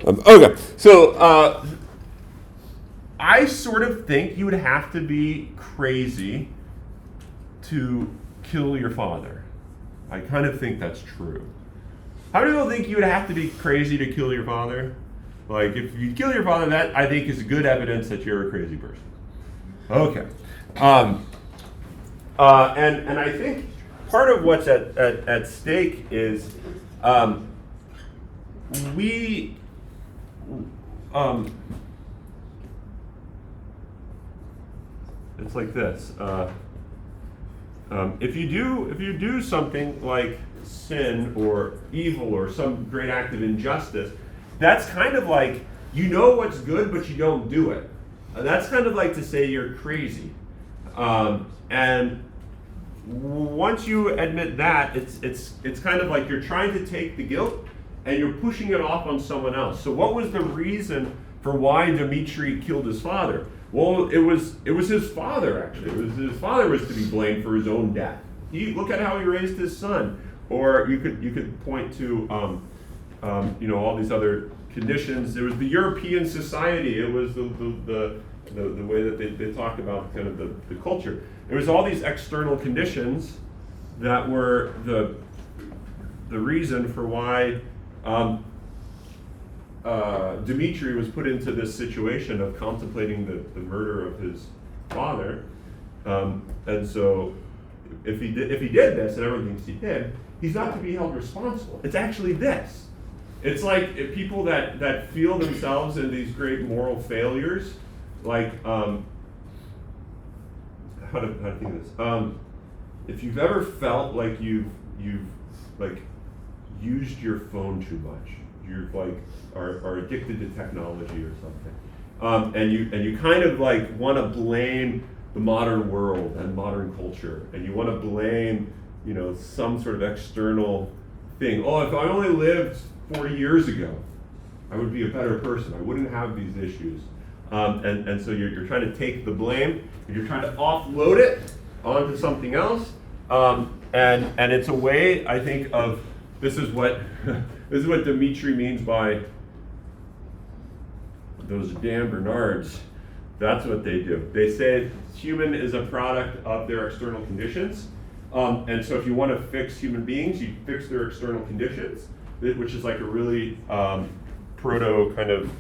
Okay, so I sort of think you would have to be crazy to kill your father. I kind of think that's true. How many people think you would have to be crazy to kill your father? Like, if you kill your father, that I think is good evidence that you're a crazy person. Okay. And I think part of what's at stake is it's like this. If you do something like sin or evil or some great act of injustice, that's kind of like you know what's good, but you don't do it. That's kind of like to say you're crazy. And once you admit that, it's kind of like you're trying to take the guilt and you're pushing it off on someone else. So what was the reason for why Dmitri killed his father? Well, it was his father, actually. His father was to be blamed for his own death. Look at how he raised his son. Or you could point to all these other conditions. It was the European society. It was the way that they talk about kind of the culture. It was all these external conditions that were the reason for why Dmitri was put into this situation of contemplating the murder of his father. And so if he did this, and everyone thinks he did, he's not to be held responsible. It's actually this. It's like if people that feel themselves in these great moral failures, like how to think of this? If you've ever felt like you've like used your phone too much, you're like are addicted to technology or something, and you kind of like want to blame the modern world and modern culture, and you want to blame some sort of external thing. Oh, if I only lived 40 years ago, I would be a better person. I wouldn't have these issues. And so you're trying to take the blame, and you're trying to offload it onto something else. And it's a way, I think, of this is what Dmitri means by those damn Bernards. That's what they do. They say human is a product of their external conditions. And so if you want to fix human beings, you fix their external conditions, which is like a really proto kind of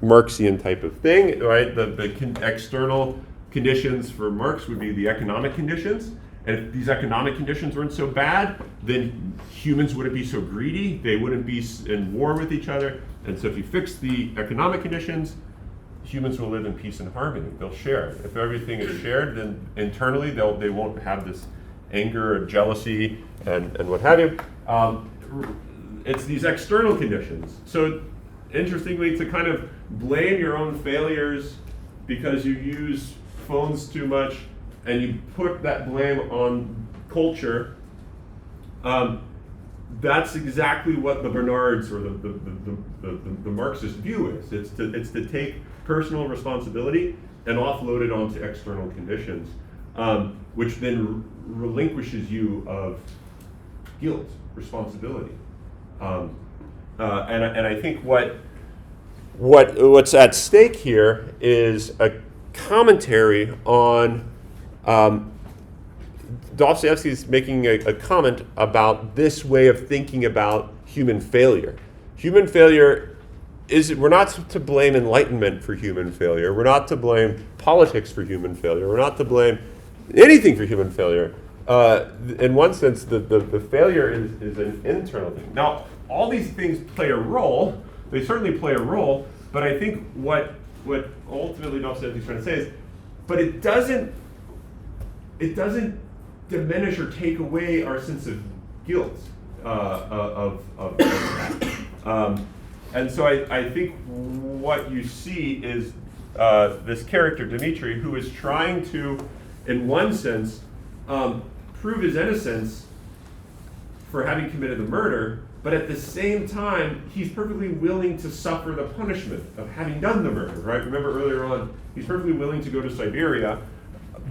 Marxian type of thing, right? The external conditions for Marx would be the economic conditions. And if these economic conditions weren't so bad, then humans wouldn't be so greedy. They wouldn't be in war with each other. And so if you fix the economic conditions, humans will live in peace and harmony. They'll share. If everything is shared, then internally they won't have this anger and jealousy and what have you. It's these external conditions. So interestingly, to kind of blame your own failures because you use phones too much and you put that blame on culture, that's exactly what the Bernards or the Marxist view is. It's to take personal responsibility and offload it onto external conditions, which then relinquishes you of guilt, responsibility. And I think what's at stake here is a commentary on Dostoevsky's making a comment about this way of thinking about human failure. Human failure we're not to blame Enlightenment for human failure. We're not to blame politics for human failure. We're not to blame anything for human failure. In one sense, the failure is an internal thing. Now, all these things play a role. They certainly play a role, but I think what ultimately Dostoevsky's trying to say is, but it doesn't diminish or take away our sense of guilt of that. And so I think what you see is this character, Dmitri, who is trying to, in one sense, prove his innocence for having committed the murder, but at the same time, he's perfectly willing to suffer the punishment of having done the murder, right? Remember earlier on, he's perfectly willing to go to Siberia,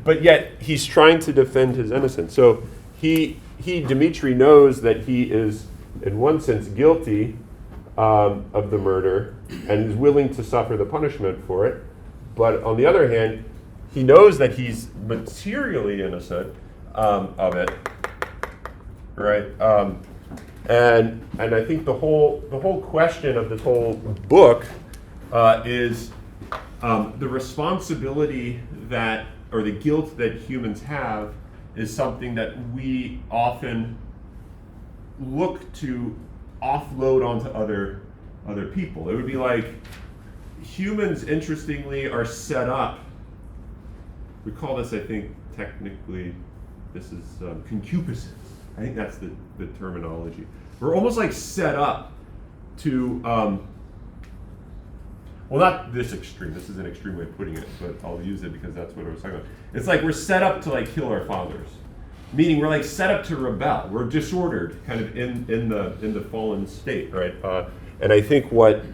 but yet he's trying to defend his innocence. So Dmitri knows that he is, in one sense, guilty, of the murder and is willing to suffer the punishment for it. But on the other hand, he knows that he's materially innocent of it, right? And I think the whole question of this whole book is the responsibility that, or the guilt that humans have, is something that we often look to offload onto other people. It would be like humans, interestingly, are set up. We call this, I think, technically, this is concupiscence. I think that's the terminology. We're almost like set up to, well, not this extreme. This is an extreme way of putting it, but I'll use it because that's what I was talking about. It's like we're set up to like kill our fathers, meaning we're like set up to rebel. We're disordered, kind of in the fallen state, right? And I think what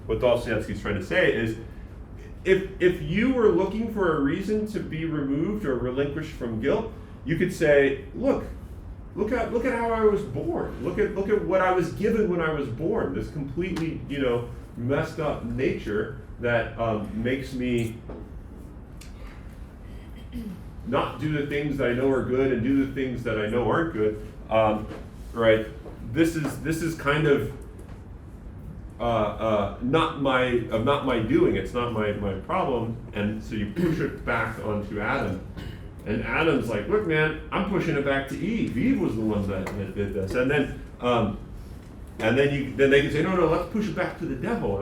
Dostoevsky's trying to say is, if you were looking for a reason to be removed or relinquished from guilt, you could say, look at how I was born. Look at what I was given when I was born. This completely, messed up nature that makes me not do the things that I know are good and do the things that I know aren't good. Right? This is kind of not my doing. It's not my problem. And so you push it back onto Adam. And Adam's like, look, man, I'm pushing it back to Eve. Eve was the one that did this. And then they can say, no, let's push it back to the devil.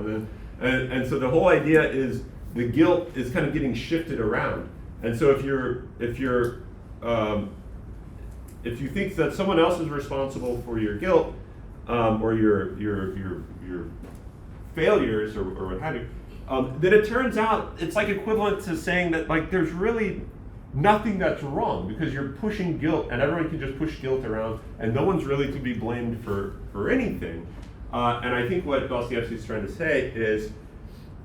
And so the whole idea is the guilt is kind of getting shifted around. And so if you think that someone else is responsible for your guilt or your failures or what have you, then it turns out it's like equivalent to saying that like there's really nothing that's wrong because you're pushing guilt and everyone can just push guilt around and no one's really to be blamed for anything. And I think what Dostoevsky's trying to say is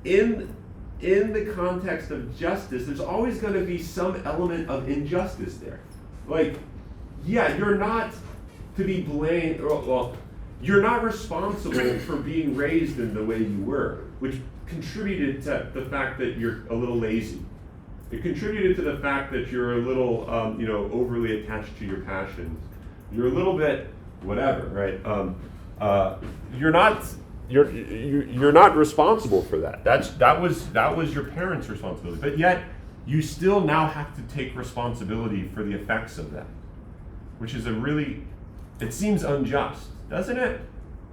in the context of justice, there's always going to be some element of injustice there. Like, yeah, you're not to be blamed, well, you're not responsible for being raised in the way you were, which contributed to the fact that you're a little lazy. It contributed to the fact that you're a little, overly attached to your passions. You're a little bit whatever, right? You're not responsible for that. That was your parents' responsibility. But yet, you still now have to take responsibility for the effects of that, which is it seems unjust, doesn't it?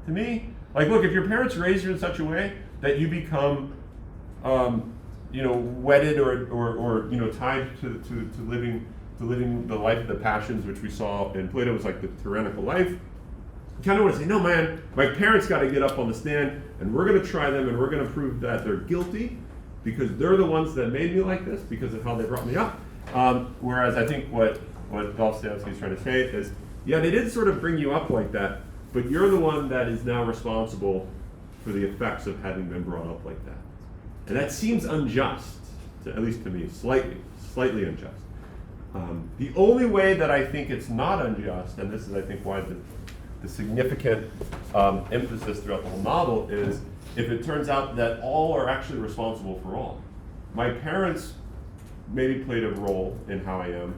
To me, like, look, if your parents raise you in such a way that you become, wedded or tied to living the life of the passions, which we saw in Plato was like the tyrannical life. You kind of want to say, no, man, my parents got to get up on the stand, and we're going to try them, and we're going to prove that they're guilty because they're the ones that made me like this because of how they brought me up. Whereas I think what Dostoevsky is trying to say is, yeah, they did sort of bring you up like that, but you're the one that is now responsible for the effects of having been brought up like that. And that seems unjust, at least to me, slightly unjust. The only way that I think it's not unjust, and this is, I think, why the significant emphasis throughout the whole novel is if it turns out that all are actually responsible for all. My parents maybe played a role in how I am,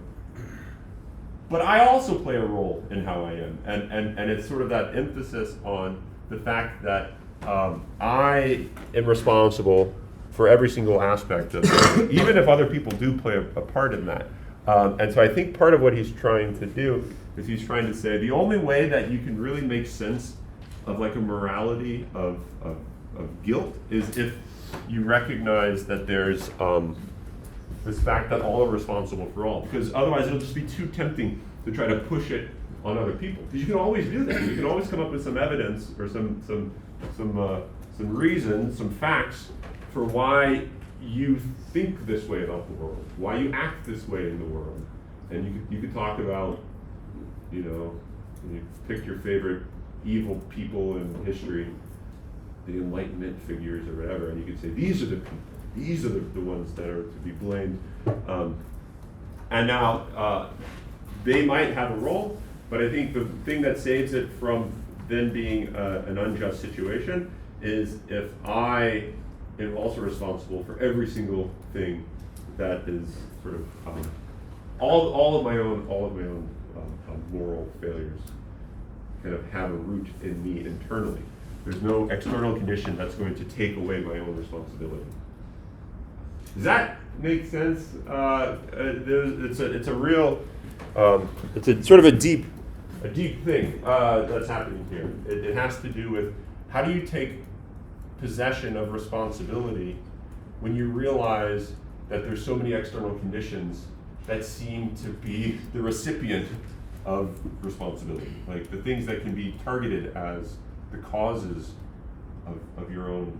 but I also play a role in how I am. And it's sort of that emphasis on the fact that I am responsible for every single aspect of it, even if other people do play a part in that. And so I think part of what he's trying to do is he's trying to say the only way that you can really make sense of like a morality of guilt is if you recognize that there's this fact that all are responsible for all, because otherwise it'll just be too tempting to try to push it on other people. Because you can always do that. You can always come up with some evidence or some reason, some facts for why you think this way about the world, why you act this way in the world. And you could talk about, you pick your favorite evil people in history, the Enlightenment figures or whatever, and you could say, these are the people, these are the ones that are to be blamed. And now, they might have a role, but I think the thing that saves it from then being an unjust situation is if I am also responsible for every single thing that is sort of all of my own moral failures kind of have a root in me internally. There's no external condition that's going to take away my own responsibility. Does that make sense? It's a real, it's a sort of a deep thing that's happening here. It has to do with how do you take possession of responsibility when you realize that there's so many external conditions that seem to be the recipient of responsibility, like the things that can be targeted as the causes of your own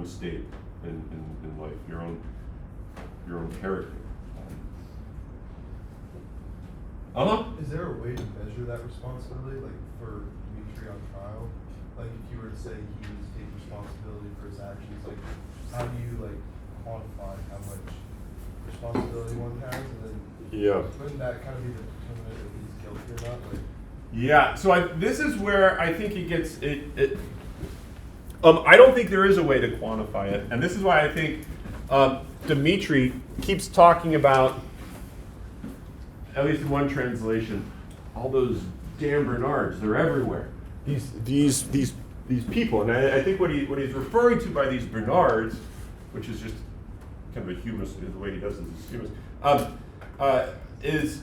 state in life, your own character. Is there a way to measure that responsibility, like for Mitya on trial? Like if you were to say he was taking responsibility for his actions, like how do you like quantify how much responsibility one has, and then wouldn't that kind of be the determinant if he's guilty or not? Like, yeah. So this is where I think it gets it. I don't think there is a way to quantify it, and this is why I think Dmitri keeps talking about, at least in one translation, all those damn Bernards. They're everywhere. These people, and I think what he's referring to by these Bernards, which is just kind of a humus, the way he does this is humus, is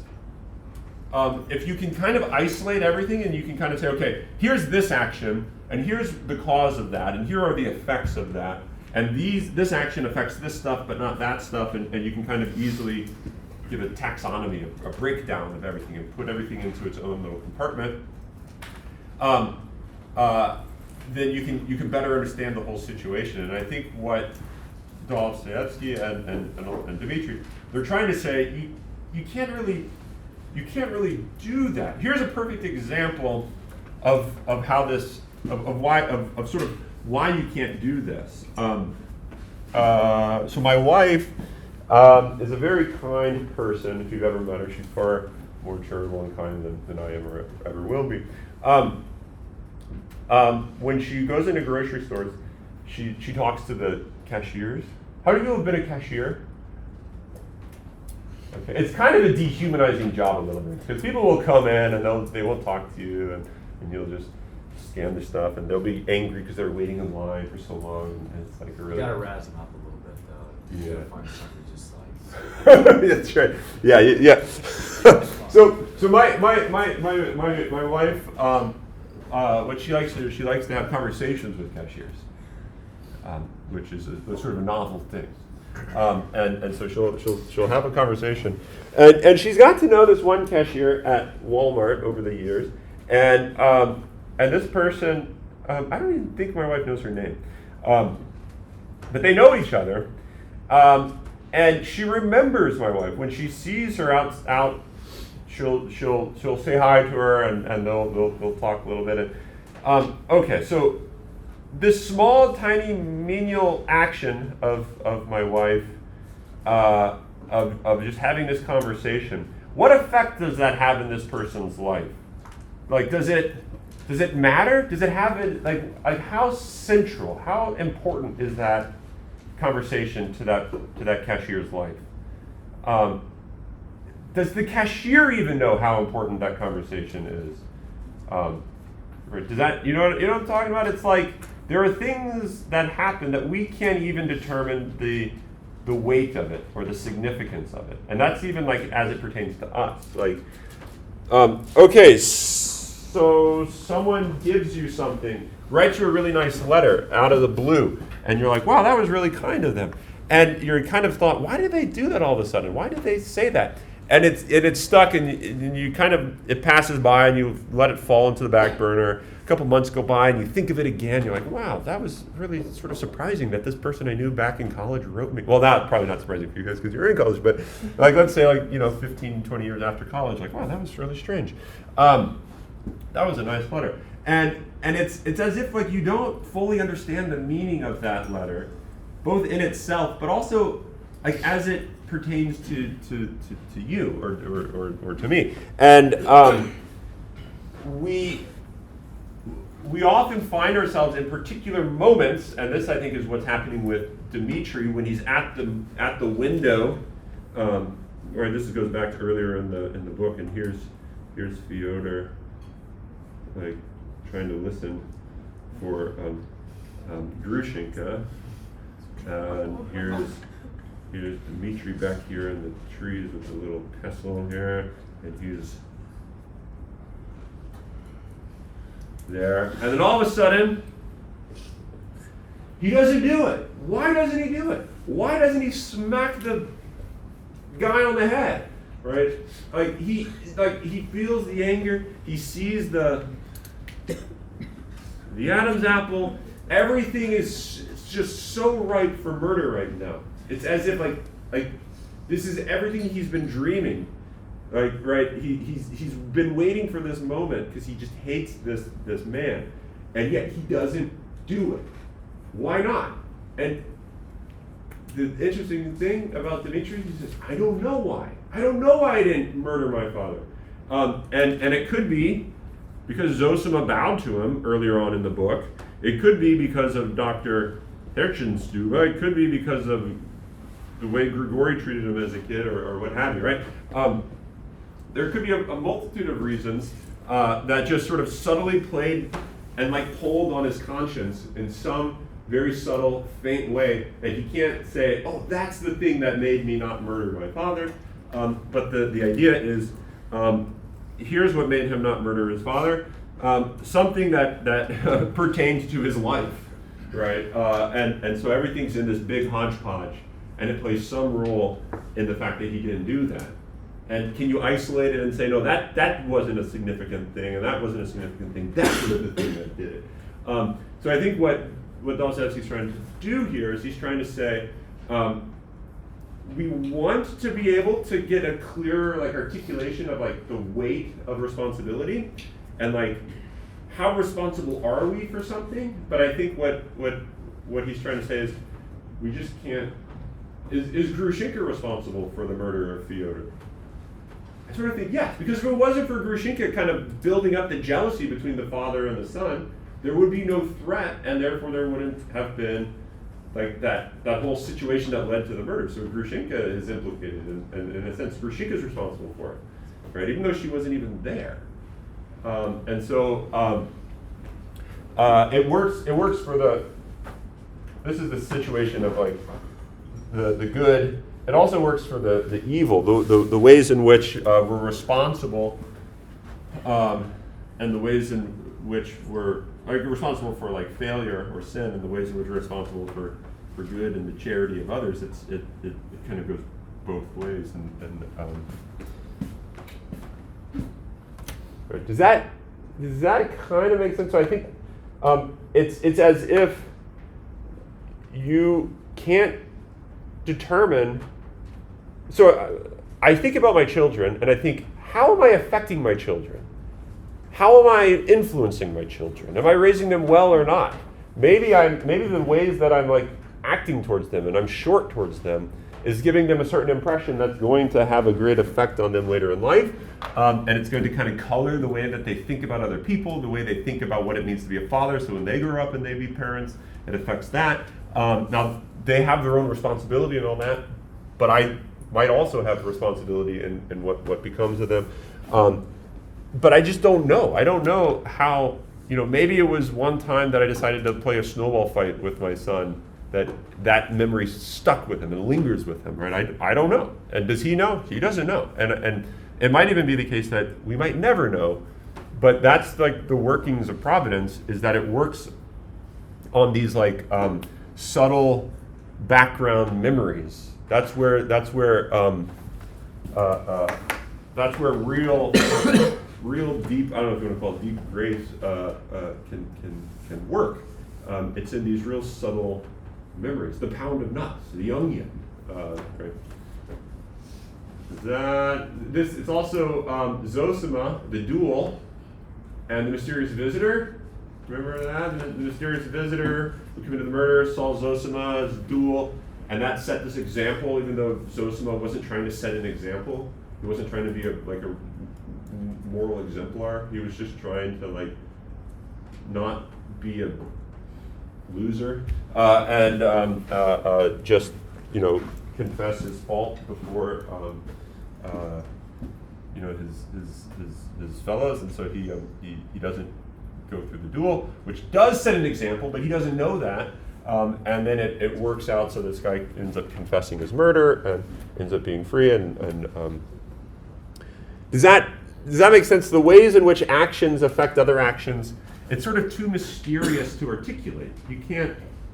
if you can kind of isolate everything and you can kind of say, okay, here's this action, and here's the cause of that, and here are the effects of that, and this action affects this stuff but not that stuff, and you can kind of easily give a taxonomy, a breakdown of everything, and put everything into its own little compartment, then you can better understand the whole situation. And I think what Dostoevsky and Dmitri, they're trying to say you can't really do that. Here's a perfect example of how this of sort of why you can't do this. So my wife is a very kind person. If you've ever met her, she's far more charitable and kind than I am or ever will be. When she goes into grocery stores, she talks to the cashiers. How do you have been a cashier? Okay, it's kind of a dehumanizing job a little bit, because people will come in and they won't talk to you, and you'll just scan their stuff, and they'll be angry because they're waiting in line for so long. And it's like a really, you gotta razz them up a little bit though. You gotta find something just like. That's right. Yeah. So my wife, what she likes to do, she likes to have conversations with cashiers, which is a sort of a novel thing. And so she'll have a conversation, and she's got to know this one cashier at Walmart over the years, and this person, I don't even think my wife knows her name, but they know each other, and she remembers my wife. When she sees her out, she'll say hi to her, and they'll talk a little bit. Okay, so this small, tiny, menial action of my wife, of just having this conversation, what effect does that have in this person's life? Like, does it matter? Does it have like how central, how important is that conversation to that cashier's life? Does the cashier even know how important that conversation is? Does that, you know what I'm talking about? It's like there are things that happen that we can't even determine the weight of it or the significance of it, and that's even like as it pertains to us. Like, okay, so someone gives you something, writes you a really nice letter out of the blue, and you're like, wow, that was really kind of them, and you're kind of thought, why did they do that all of a sudden? Why did they say that? And it's stuck, and you kind of, it passes by, and you let it fall into the back burner. A couple months go by, and you think of it again. You're like, wow, that was really sort of surprising that this person I knew back in college wrote me. Well, that's probably not surprising for you guys because you're in college, but like, let's say 15, 20 years after college, like, wow, that was really strange. That was a nice letter. And it's as if like you don't fully understand the meaning of that letter, both in itself, but also like as it pertains to you or to me. And we often find ourselves in particular moments, and this I think is what's happening with Dmitri when he's at the window. Right, this goes back to earlier in the book, and here's Fyodor, like trying to listen for Grushenka, and here's Dmitri back here in the trees with the little pestle here, and he's there, and then all of a sudden, he doesn't do it. Why doesn't he do it? Why doesn't he smack the guy on the head? Right? Like he feels the anger. He sees the Adam's apple. Everything is just so ripe for murder right now. It's as if like this is everything he's been dreaming. Like, right, he's been waiting for this moment because he just hates this man, and yet he doesn't do it. Why not? And the interesting thing about Dmitri, he says, I don't know why. I don't know why I didn't murder my father. And it could be because Zosima bowed to him earlier on in the book. It could be because of Dr. Herchenstuba. It could be because of the way Grigori treated him as a kid or what have you, right? There could be a multitude of reasons that just sort of subtly played and like pulled on his conscience in some very subtle, faint way that he can't say, oh, that's the thing that made me not murder my father. But the idea is, here's what made him not murder his father. Something that pertains to his life, right? And so everything's in this big hodgepodge, and it plays some role in the fact that he didn't do that. And can you isolate it and say, no, that wasn't a significant thing, and that wasn't a significant thing. That was the thing that did it. So I think what Dostoevsky's trying to do here is he's trying to say, we want to be able to get a clearer like articulation of like the weight of responsibility, and like how responsible are we for something. But I think what he's trying to say is we just can't. Is Grushenka responsible for the murder of Fyodor? I sort of think yes, because if it wasn't for Grushenka kind of building up the jealousy between the father and the son, there would be no threat, and therefore there wouldn't have been like that whole situation that led to the murder. So Grushenka is implicated, and in a sense, Grushenka is responsible for it, right? Even though she wasn't even there. And so it works for the. This is the situation of like the good. It also works for the evil, the ways in which we're responsible, and the ways in which we're responsible for like failure or sin, and the ways in which we're responsible for good and the charity of others. It kind of goes both ways. Does that kind of make sense? So I think it's as if you can't determine. So I think about my children, and I think, how am I affecting my children? How am I influencing my children? Am I raising them well or not? Maybe the ways that I'm like acting towards them and I'm short towards them is giving them a certain impression that's going to have a great effect on them later in life, and it's going to kind of color the way that they think about other people, the way they think about what it means to be a father. So when they grow up and they be parents, it affects that. Now they have their own responsibility and all that, but I might also have responsibility in what becomes of them. But I just don't know. I don't know how, maybe it was one time that I decided to play a snowball fight with my son, that memory stuck with him and lingers with him, right? I don't know. And does he know? He doesn't know. And it might even be the case that we might never know, but that's like the workings of providence, is that it works on these like subtle background memories. That's where real deep, I don't know if you want to call it deep grace, can work. It's in these real subtle memories. The pound of nuts, the onion, right? It's also Zosima, the duel, and the mysterious visitor. Remember that? The mysterious visitor who committed the murder, saw Zosima's duel, and that set this example, even though Zosima wasn't trying to set an example. He wasn't trying to be a moral exemplar. He was just trying to not be a loser, and just confess his fault before his fellows, and so he doesn't go through the duel, which does set an example, but he doesn't know that. And then it works out so this guy ends up confessing his murder and ends up being free. And does that make sense? The ways in which actions affect other actions, it's sort of too mysterious to articulate.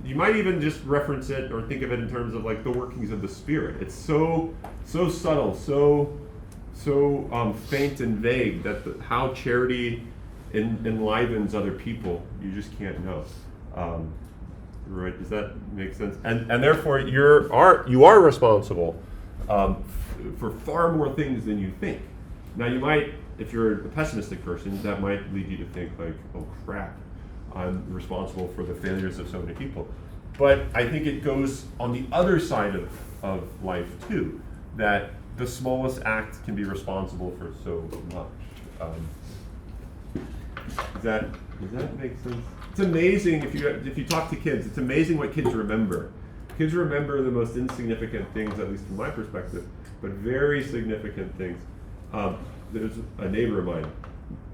You might even just reference it or think of it in terms of like the workings of the spirit. It's so subtle, so faint and vague that how charity enlivens other people, you just can't know. Right? Does that make sense? And therefore, you are responsible for far more things than you think. Now, you might, if you're a pessimistic person, that might lead you to think like, oh crap, I'm responsible for the failures of so many people. But I think it goes on the other side of life too, that the smallest act can be responsible for so much. Does that make sense? It's amazing if you talk to kids. It's amazing what kids remember. Kids remember the most insignificant things, at least from my perspective, but very significant things. There's a neighbor of mine,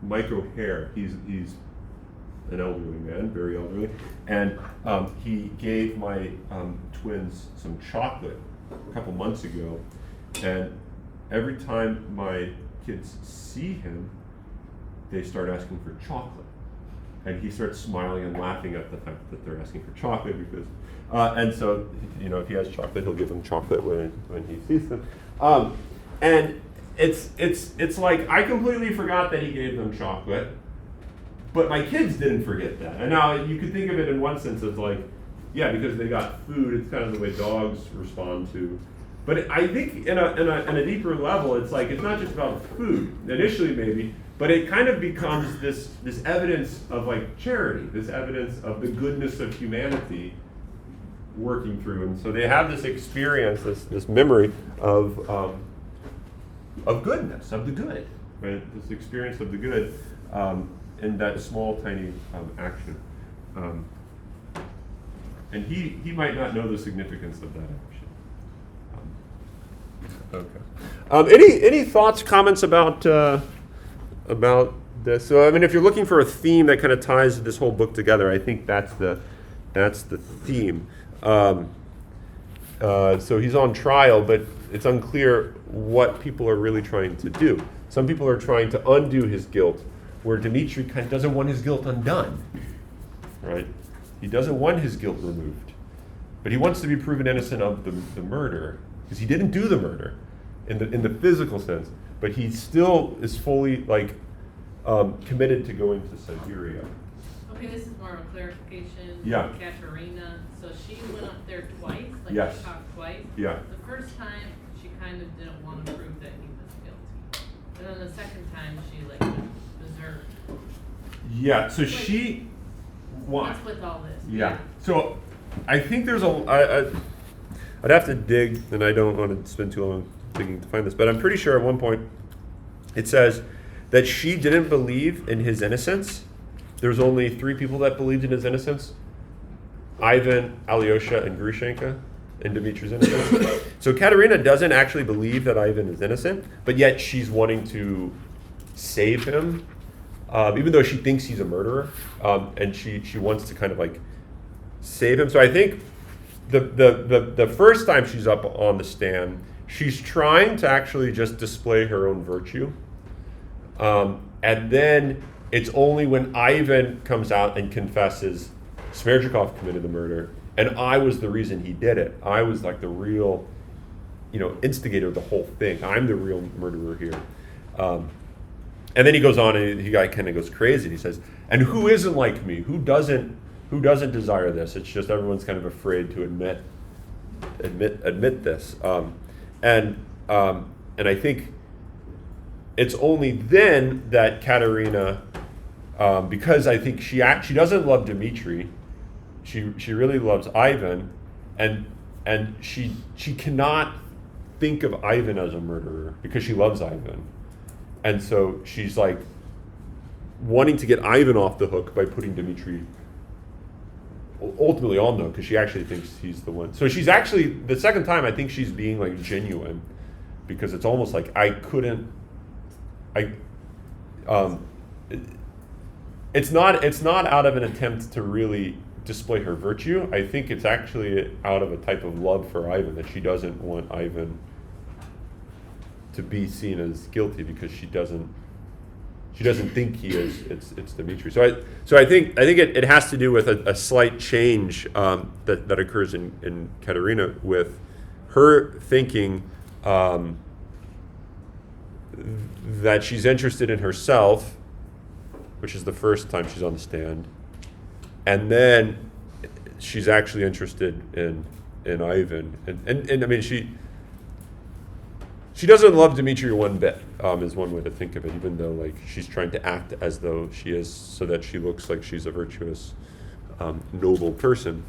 Mike O'Hare. He's an elderly man, very elderly, and he gave my twins some chocolate a couple months ago, and every time my kids see him, they start asking for chocolate. And he starts smiling and laughing at the fact that they're asking for chocolate because, and so, if he has chocolate, he'll give them chocolate when he sees them. And it's like, I completely forgot that he gave them chocolate, but my kids didn't forget that. And now you could think of it in one sense as like, yeah, because they got food, it's kind of the way dogs respond to. But I think in a deeper level, it's like, it's not just about food, initially maybe, but it kind of becomes this evidence of like charity, this evidence of the goodness of humanity working through. And so they have this experience, this memory of goodness, of the good, right? This experience of the good in that small, tiny action. And he might not know the significance of that action. Okay. Any thoughts, comments about this? So I mean, if you're looking for a theme that kind of ties this whole book together, I think that's the theme. So he's on trial, but it's unclear what people are really trying to do. Some people are trying to undo his guilt, where Dmitri kind of doesn't want his guilt undone, right? He doesn't want his guilt removed, but he wants to be proven innocent of the murder, because he didn't do the murder in the physical sense, but he still is fully committed to going to Siberia. Okay, this is more of a clarification. Yeah. Katerina, so she went up there twice, Yes. she talked twice. Yeah. The first time, she kind of didn't want to prove that he was guilty. And then the second time, she deserved. Yeah, so she... What's with all this? Yeah. So I think there's I'd have to dig, and I don't want to spend too long digging to find this, but I'm pretty sure at one point it says that she didn't believe in his innocence. There's only 3 people that believed in his innocence: Ivan, Alyosha, and Grushenka, in Dmitri's innocence. So Katerina doesn't actually believe that Ivan is innocent, but yet she's wanting to save him, even though she thinks he's a murderer, and she wants to kind of save him. So I think the first time she's up on the stand, she's trying to actually just display her own virtue, and then it's only when Ivan comes out and confesses Smerdyakov committed the murder, and I was the reason he did it. I was the real, instigator of the whole thing. I'm the real murderer here. And then he goes on and he kind of goes crazy. He says, "And who isn't like me? Who doesn't desire this? It's just everyone's kind of afraid to admit this." And I think it's only then that Katerina, because I think she doesn't love Dmitri, she really loves Ivan, and she cannot think of Ivan as a murderer because she loves Ivan. And so she's wanting to get Ivan off the hook by putting Dmitry ultimately on though, because she actually thinks he's the one. So she's actually, the second time, I think she's being like genuine, because it's almost like it's not out of an attempt to really display her virtue. I think it's actually out of a type of love for Ivan, that she doesn't want Ivan to be seen as guilty, because she doesn't think he is. It's Dmitry. So I think it has to do with a slight change that occurs in Katerina, with her thinking that she's interested in herself, which is the first time she's on the stand, and then she's actually interested in Ivan, and I mean she doesn't love Dmitry one bit, is one way to think of it, even though like she's trying to act as though she is, so that she looks like she's a virtuous, noble person,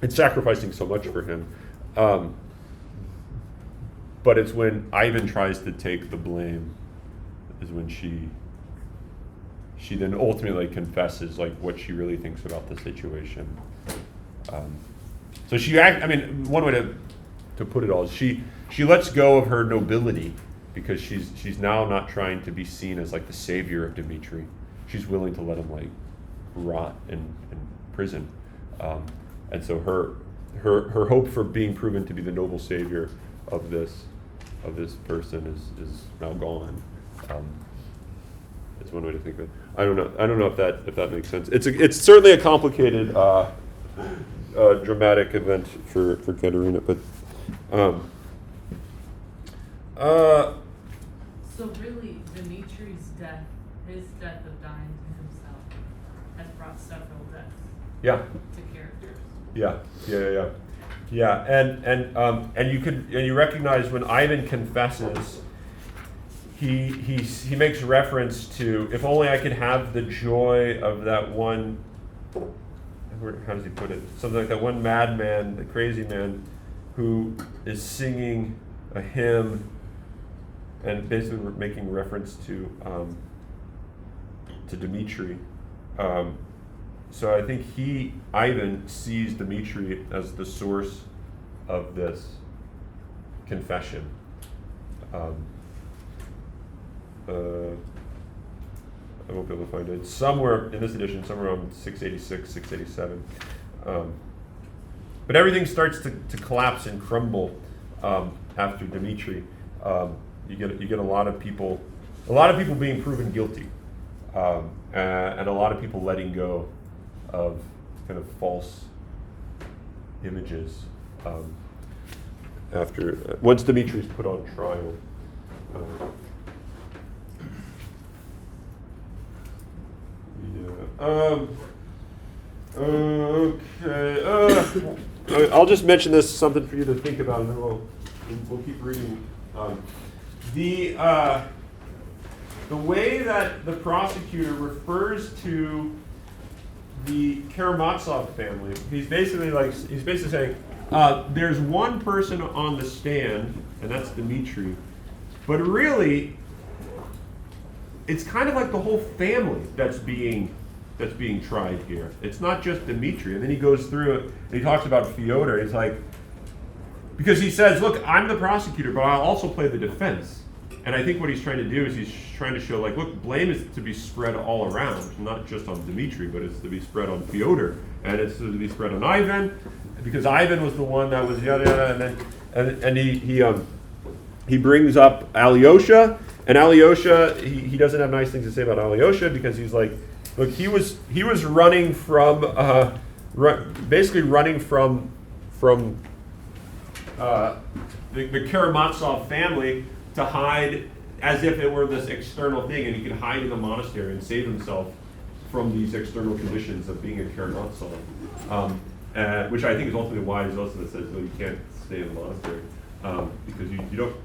and sacrificing so much for him. But it's when Ivan tries to take the blame, is when she then ultimately confesses like what she really thinks about the situation. So one way to put it all is she lets go of her nobility, because she's now not trying to be seen as like the savior of Dmitry. She's willing to let him like rot in prison, and so her hope for being proven to be the noble savior of this person is now gone. It's one way to think of it. I don't know if that makes sense. It's certainly a complicated, dramatic event for Katerina, but. So really, Dimitri's death, his death of dying to himself, has brought several deaths. Yeah. To characters. Yeah, and you recognize when Ivan confesses, he makes reference to, if only I could have the joy of that one. How does he put it? Something like that one madman, the crazy man, who is singing a hymn, and basically making reference to Dmitry. So I think Ivan sees Dmitry as the source of this confession. I won't be able to find it. Somewhere in this edition, somewhere around 686, 687. But everything starts to collapse and crumble after Dmitry. You get a lot of people being proven guilty, and a lot of people letting go of kind of false images once Dmitry's put on trial. Okay. I'll just mention this, something for you to think about, and then we'll keep reading. The way that the prosecutor refers to the Karamazov family, he's basically saying there's one person on the stand, and that's Dmitry, but really it's kind of like the whole family that's being tried here. It's not just Dmitry. And then he goes through it and he talks about Fyodor. He's like, because he says, look, I'm the prosecutor, but I'll also play the defense. And I think what he's trying to do is he's trying to show, like, look, blame is to be spread all around, not just on Dmitry, but it's to be spread on Fyodor, and it's to be spread on Ivan, because Ivan was the one that was yada yada, and he brings up Alyosha, and Alyosha, he doesn't have nice things to say about Alyosha, because he's like, look, he was running from basically running from the Karamazov family to hide, as if it were this external thing, and he could hide in the monastery and save himself from these external conditions of being a Karamazov, which I think is ultimately why he's also says, no, you can't stay in the monastery, because you don't.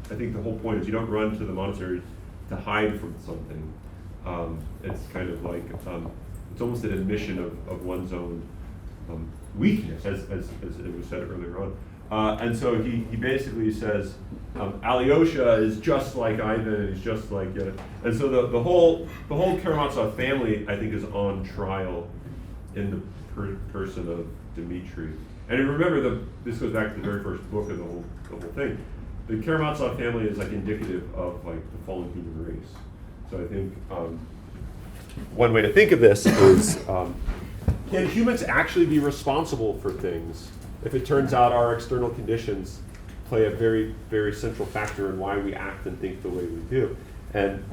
I think the whole point is you don't run to the monastery to hide from something. It's kind of like it's almost an admission of one's own weakness, as it was said earlier on. And so he basically says, Alyosha is just like Ivan, he's just like, and so the whole Karamazov family, I think, is on trial in the person of Dmitri. And remember, this goes back to the very first book of the whole thing. The Karamazov family is like indicative of like the fallen human race. So I think one way to think of this is, can humans actually be responsible for things if it turns out our external conditions play a very, very central factor in why we act and think the way we do? And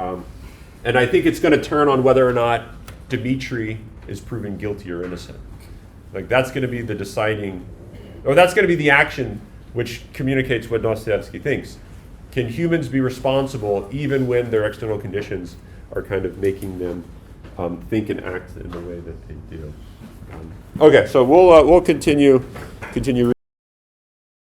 I think it's going to turn on whether or not Dmitri is proven guilty or innocent. Like that's going to be the deciding, or that's going to be the action which communicates what Dostoevsky thinks. Can humans be responsible even when their external conditions are kind of making them think and act in the way that they do? Okay, so we'll continue reading.